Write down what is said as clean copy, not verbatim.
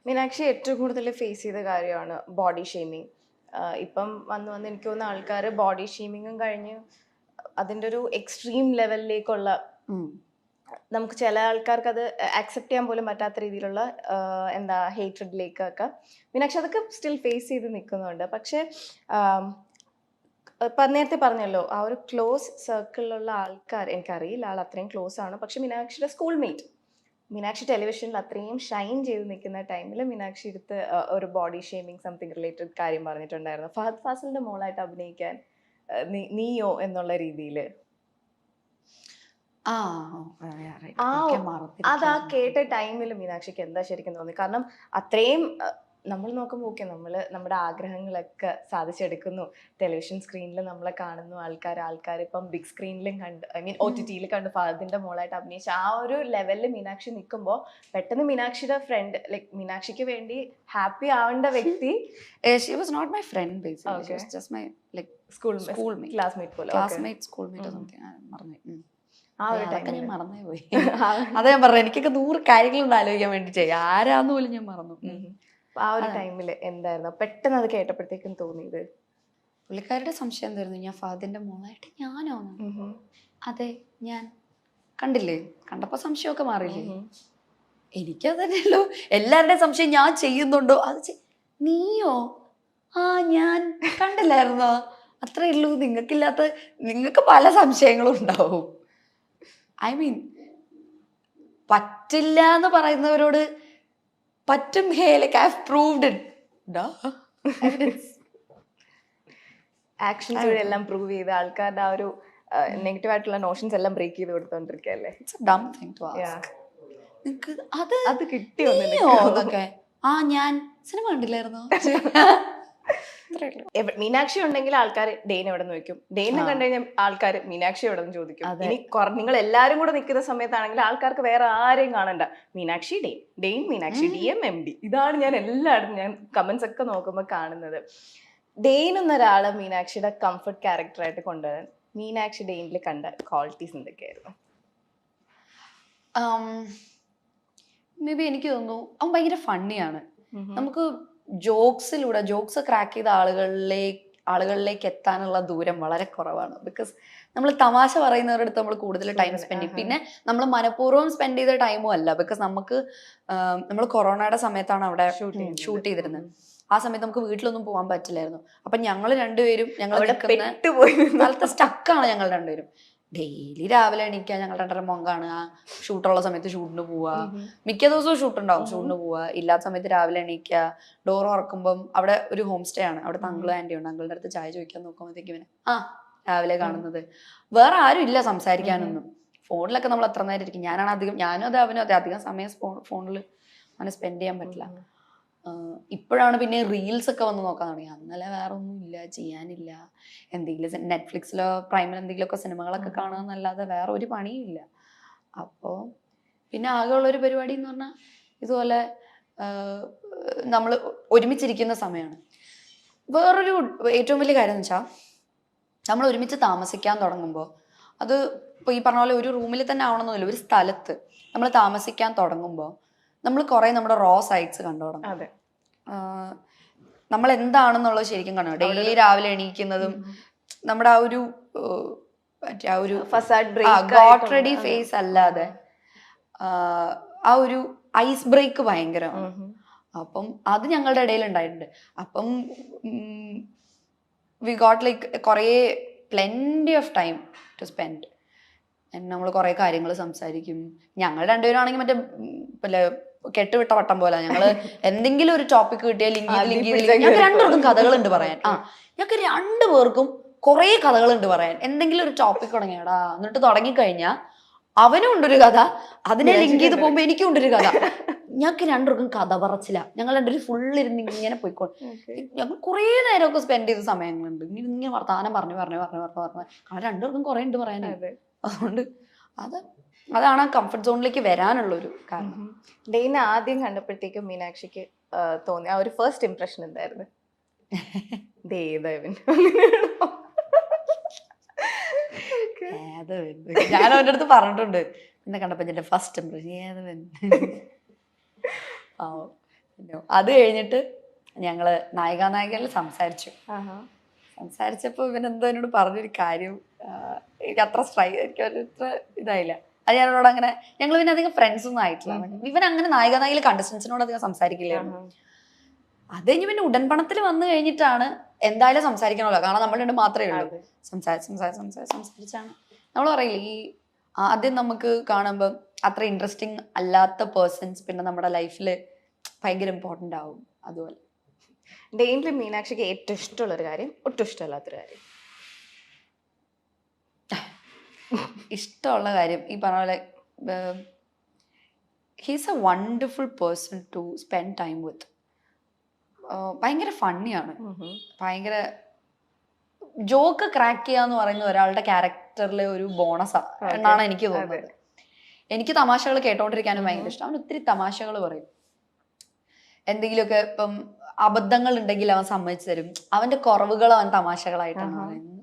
മീനാക്ഷി ഏറ്റവും കൂടുതൽ ഫേസ് ചെയ്ത കാര്യമാണ് ബോഡി ഷെയ്മിങ്. ഇപ്പം വന്ന് വന്ന് എനിക്ക് തോന്നുന്ന ആൾക്കാർ ബോഡി ഷെയ്മിങ്ങും കഴിഞ്ഞ് അതിൻ്റെ ഒരു എക്സ്ട്രീം ലെവലിലേക്കുള്ള, നമുക്ക് ചില ആൾക്കാർക്ക് അത് അക്സെപ്റ്റ് ചെയ്യാൻ പോലും പറ്റാത്ത രീതിയിലുള്ള എന്താ ഹേറ്റ്രഡിലേക്കൊക്കെ മീനാക്ഷി അതൊക്കെ സ്റ്റിൽ ഫേസ് ചെയ്ത് നിൽക്കുന്നുണ്ട്. പക്ഷേ ഇപ്പം നേരത്തെ പറഞ്ഞല്ലോ, ആ ഒരു ക്ലോസ് സർക്കിളിലുള്ള ആൾക്കാർ, എനിക്കറിയില്ല ആൾ അത്രയും ക്ലോസ് ആണ്, പക്ഷെ മീനാക്ഷിയുടെ സ്കൂൾ മേറ്റ്, മീനാക്ഷി ടെലിവിഷനിൽ അത്രയും ഷൈൻ ചെയ്ത് നിൽക്കുന്ന ടൈമിൽ മീനാക്ഷി എടുത്ത് ഒരു ബോഡി ഷേമിങ് സംതിങ് റിലേറ്റഡ് കാര്യം പറഞ്ഞിട്ടുണ്ടായിരുന്നു. ഫഹദ് ഫാസിലിന്റെ മോളായിട്ട് അഭിനയിക്കാൻ നീയോ എന്നുള്ള രീതിയിൽ അതാ കേട്ട ടൈമിൽ മീനാക്ഷിക്ക് എന്താ ശരിക്കും തോന്നി? കാരണം അത്രയും നമ്മൾ നോക്കുമ്പോൾ ഓക്കെ, നമ്മൾ നമ്മുടെ ആഗ്രഹങ്ങളൊക്കെ സാധിച്ചെടുക്കുന്നു, ടെലിവിഷൻ സ്ക്രീനിൽ നമ്മളെ കാണുന്നു ആൾക്കാർ ഇപ്പം ബിഗ് സ്ക്രീനിലും കണ്ട്, ഐ മീൻ OTT കണ്ട് ഫഹദിന്റെ മോളായിട്ട് അഭിനയിച്ച ആ ഒരു ലെവലിൽ മീനാക്ഷി നിൽക്കുമ്പോൾ പെട്ടെന്ന് മീനാക്ഷിയുടെ ഫ്രണ്ട്, ലൈക് മീനാക്ഷിക്ക് വേണ്ടി ഹാപ്പി ആവേണ്ട വ്യക്തി, she was not my friend basically. Okay. She was just my like schoolmate, classmate പോലെ, schoolmate or something. മറന്നു. ആ ഒരു അതൊക്കെ ടൈമിൽ ഞാൻ മറന്നേ പോയി. അതാ ഞാൻ പറഞ്ഞു, എനിക്കൊക്കെ 100 കാര്യങ്ങളൊന്നും ആലോചിക്കാൻ വേണ്ടി ചെയ്യാം, ആരാന്ന് പോലും ഞാൻ മറന്നു. ആ ഒരു ടൈമിൽ എന്തായിരുന്നു പെട്ടെന്ന് അത് കേട്ടപ്പോഴത്തേക്കും തോന്നിയത്? പുള്ളിക്കാരുടെ സംശയം എന്തായിരുന്നു, ഞാൻ ഫഹദിന്റെ മോളായിട്ട് ഞാനോ? അതെ, ഞാൻ. കണ്ടില്ലേ, കണ്ടപ്പോ സംശയമൊക്കെ മാറിയില്ലേ? എനിക്കതന്നെയല്ലോ എല്ലാവരുടെയും സംശയം, ഞാൻ ചെയ്യുന്നുണ്ടോ, അത് നീയോ? ആ, ഞാൻ കണ്ടില്ലായിരുന്നോ? അത്രേ ഉള്ളൂ. നിങ്ങൾക്ക് പല സംശയങ്ങളും ഉണ്ടാവും. ഐ മീൻ, പറ്റില്ല എന്ന് പറയുന്നവരോട് പറ്റും. Hey, like I have proved it. Actions എല്ലാം പ്രൂവ് ചെയ്ത് ആൾക്കാരുടെ ആ ഒരു നെഗറ്റീവ് ആയിട്ടുള്ള നോഷൻസ് എല്ലാം ബ്രേക്ക് ചെയ്ത് കൊടുത്തോണ്ടിരിക്കല്ലേ. അത് കിട്ടിയോ എന്നൊക്കെ? ആ, ഞാൻ സിനിമ കണ്ടില്ലായിരുന്നോ? മീനാക്ഷി ഉണ്ടെങ്കിൽ ആൾക്കാർ ഡെയിൻ എവിടെ നിന്ന് ചോദിക്കും, ഡെയിനെ കണ്ടു കഴിഞ്ഞാൽ ആൾക്കാർ മീനാക്ഷി എവിടെ നിന്ന് ചോദിക്കും. ഇനി നിങ്ങൾ എല്ലാരും കൂടെ നിൽക്കുന്ന സമയത്താണെങ്കിൽ ആൾക്കാർക്ക് വേറെ ആരെയും കാണണ്ട, മീനാക്ഷി ഡെയിൻ, ഡെയിൻ മീനാക്ഷി, DM MD, ഇതാണ് ഞാൻ എല്ലായിടത്തും ഞാൻ കമന്റ്സ് ഒക്കെ നോക്കുമ്പോൾ കാണുന്നത്. ഡെയിൻ എന്നൊരാളെ മീനാക്ഷിയുടെ കംഫർട്ട് ക്യാരക്ടറായിട്ട് കൊണ്ടുവരാൻ മീനാക്ഷി ഡെയിനിൽ കണ്ട ക്വാളിറ്റീസ് എന്തൊക്കെയായിരുന്നു? മേ ബി എനിക്ക് തോന്നുന്നു അവൻ ഭയങ്കര ഫണ്ണിയാണ്. നമുക്ക് ജോക്സ് ക്രാക്ക് ചെയ്ത ആളുകളിലേക്ക് എത്താനുള്ള ദൂരം വളരെ കുറവാണ്. ബിക്കോസ് നമ്മൾ തമാശ പറയുന്നവരുടെ അടുത്ത് നമ്മൾ കൂടുതൽ ടൈം സ്പെൻഡ് ചെയ്യും. പിന്നെ നമ്മൾ മനഃപൂർവ്വം സ്പെൻഡ് ചെയ്ത ടൈമും അല്ല. ബിക്കോസ് നമ്മൾ കൊറോണയുടെ സമയത്താണ് അവിടെ ഷൂട്ട് ചെയ്തിരുന്നത്. ആ സമയത്ത് നമുക്ക് വീട്ടിലൊന്നും പോകാൻ പറ്റില്ലായിരുന്നു. അപ്പൊ ഞങ്ങൾ രണ്ടുപേരും സ്ഥലത്ത് സ്റ്റക്കാണ്. ഞങ്ങൾ രണ്ടുപേരും ഡെയിലി രാവിലെ എണീക്കുക, ഞങ്ങൾ രണ്ടര മോൻ കാണുക, ഷൂട്ടുള്ള സമയത്ത് ഷൂട്ടിന് പോവുക, മിക്ക ദിവസവും ഷൂട്ട് ഉണ്ടാവും, ഷൂട്ടിന് പോവുക, ഇല്ലാത്ത സമയത്ത് രാവിലെ എണീക്കുക, ഡോർ തുറക്കുമ്പം അവിടെ ഒരു ഹോം സ്റ്റേ ആണ്, അവിടെ അങ്കിളും ആന്റി ഉണ്ട്, അങ്കിളുടെ അടുത്ത് ചായ ചോദിക്കാൻ നോക്കുമ്പോഴത്തേക്കും ഇവനെ രാവിലെ കാണുന്നത്. വേറെ ആരും ഇല്ല സംസാരിക്കാനൊന്നും. ഫോണിലൊക്കെ നമ്മൾ എത്ര നേരം ഇരിക്കും. ഞാനും അതെ അവനും അതെ, അധികം സമയം ഫോണിൽ അങ്ങനെ സ്പെൻഡ് ചെയ്യാൻ പറ്റില്ല. ഇപ്പോഴാണ് പിന്നെ റീൽസ് ഒക്കെ വന്ന് നോക്കാൻ തുടങ്ങി. അന്നലെ വേറെ ഒന്നും ഇല്ല, ചെയ്യാനില്ല, എന്തെങ്കിലും നെറ്റ്ഫ്ലിക്സിലോ പ്രൈമിലോ എന്തെങ്കിലുമൊക്കെ സിനിമകളൊക്കെ കാണുക എന്നല്ലാതെ വേറെ ഒരു പണിയും ഇല്ല. അപ്പോൾ പിന്നെ ആകെയുള്ളൊരു പരിപാടി എന്ന് പറഞ്ഞാൽ ഇതുപോലെ നമ്മൾ ഒരുമിച്ചിരിക്കുന്ന സമയമാണ്. വേറൊരു ഏറ്റവും വലിയ കാര്യം എന്ന് വെച്ചാൽ, നമ്മൾ ഒരുമിച്ച് താമസിക്കാൻ തുടങ്ങുമ്പോൾ, അത് ഇപ്പോൾ ഈ പറഞ്ഞ പോലെ ഒരു റൂമിൽ തന്നെ ആവണമെന്നില്ല, ഒരു സ്ഥലത്ത് നമ്മൾ താമസിക്കാൻ തുടങ്ങുമ്പോൾ നമ്മൾ കുറെ നമ്മുടെ റോ സൈഡ്സ് കണ്ടു തുടങ്ങും. നമ്മൾ എന്താണെന്നുള്ളത് ശരിക്കും കാണും. ഡെയിലി രാവിലെ എണീക്കുന്നതും നമ്മുടെ ആ ഒരു ഗോട്ട് റെഡി ഫേസ് അല്ലാതെ ആ ഒരു ഐസ് ബ്രേക്ക് ഭയങ്കരമാണ്. അപ്പം അത് ഞങ്ങളുടെ ഇടയിൽ ഉണ്ടായിട്ടുണ്ട്. അപ്പം വി ഗോട്ട് ലൈക്ക് കുറേ plenty of time to spend. നമ്മൾ കുറെ കാര്യങ്ങൾ സംസാരിക്കും. ഞങ്ങൾ രണ്ടുപേരും ആണെങ്കിൽ മറ്റേ കെട്ടുവിട്ട വട്ടം പോലെ ഞങ്ങള് എന്തെങ്കിലും ഒരു ടോപ്പിക് കിട്ടിയാൽ ഞങ്ങൾക്ക് രണ്ടുപേർക്കും കഥകളുണ്ട് പറയാൻ. ഞങ്ങൾക്ക് രണ്ടുപേർക്കും കുറെ കഥകളുണ്ട് പറയാൻ. എന്തെങ്കിലും ഒരു ടോപ്പിക് തുടങ്ങിയാടാ, എന്നിട്ട് തുടങ്ങിക്കഴിഞ്ഞാൽ അവനും ഉണ്ടൊരു കഥ, അതിനെ ലിങ്ക് ചെയ്ത് പോകുമ്പോ എനിക്കും ഉണ്ടൊരു കഥ. ഞങ്ങൾക്ക് രണ്ടുപേർക്കും കഥ പറച്ചില്ല. ഞങ്ങൾ രണ്ടുപേരും ഫുള്ളിരുന്ന് ഇങ്ങനെ പോയിക്കോളും. ഞങ്ങൾ കുറെ നേരമൊക്കെ സ്പെൻഡ് ചെയ്ത സമയങ്ങളുണ്ട് ഇങ്ങനെ വർത്താനം പറഞ്ഞു കാരണം രണ്ടുപേർക്കും കുറെ ഉണ്ട് പറയാനായിട്ട്. അതുകൊണ്ട് അതാണ് ആ കംഫർട്ട് സോണിലേക്ക് വരാനുള്ളൊരു കാരണം. ഡെയിനെ ആദ്യം കണ്ടപ്പോഴത്തേക്കും മീനാക്ഷിക്ക് തോന്നി ആ ഒരു ഫസ്റ്റ് ഇംപ്രഷൻ എന്തായിരുന്നു? ഞാൻ അവൻ്റെ അടുത്ത് പറഞ്ഞിട്ടുണ്ട്, എന്നെ കണ്ടപ്പോ എന്റെ ഫസ്റ്റ് ഇംപ്രഷൻ ഏതവൻ. അത് കഴിഞ്ഞിട്ട് ഞങ്ങള് നായികാനായകനിൽ സംസാരിച്ചപ്പോ ഇവനെന്തോ എന്നോട് പറഞ്ഞൊരു കാര്യം എനിക്ക് അത്ര എനിക്ക് അത്ര ഇതായില്ല. അത് ഞാനോട് അങ്ങനെ ഞങ്ങൾ പിന്നെ അധികം ഫ്രണ്ട്സ് ഒന്നും ആയിട്ടില്ല. ഇവൻ അങ്ങനെ നായികനായകയിൽ കണ്ടസ്റ്റൻസിനോട് അധികം സംസാരിക്കില്ലായിരുന്നു. അത് കഴിഞ്ഞ് പിന്നെ ഉടൻപണത്തിൽ വന്നു കഴിഞ്ഞിട്ടാണ് എന്തായാലും സംസാരിക്കണമല്ലോ, കാരണം നമ്മൾ രണ്ട് മാത്രമേ ഉള്ളൂ. സംസാരിച്ചാണ് നമ്മൾ പറയില്ലേ, ഈ ആദ്യം നമുക്ക് കാണുമ്പോൾ അത്ര ഇൻട്രസ്റ്റിംഗ് അല്ലാത്ത പേഴ്സൺസ് പിന്നെ നമ്മുടെ ലൈഫിൽ ഭയങ്കര ഇമ്പോർട്ടൻ്റ് ആവും. അതുപോലെ ഡെയിനിൽ മീനാക്ഷിക്ക് ഏറ്റവും ഇഷ്ടമുള്ളൊരു കാര്യം, ഒട്ടും ഇഷ്ടമല്ലാത്തൊരു കാര്യം? ഇഷ്ടമുള്ള കാര്യം ഈ പറഞ്ഞ പോലെ he's a wonderful person to spend time with. ഭയങ്കര ഫണ്ണിയാണ്, ഭയങ്കര ജോക്ക് ക്രാക്ക് ചെയ്യാന്ന് പറയുന്ന ഒരാളുടെ ക്യാരക്ടറിലെ ഒരു ബോണസാ എന്നാണ് എനിക്ക് തോന്നുന്നത്. എനിക്ക് തമാശകൾ കേട്ടോണ്ടിരിക്കാനും ഭയങ്കര ഇഷ്ടം. അവൻ ഒത്തിരി തമാശകൾ പറയും. എന്തെങ്കിലുമൊക്കെ ഇപ്പം അബദ്ധങ്ങൾ ഉണ്ടെങ്കിൽ അവൻ സമ്മതിച്ചു തരും. അവന്റെ കുറവുകൾ അവൻ തമാശകളായിട്ടാണ് പറയുന്നത്.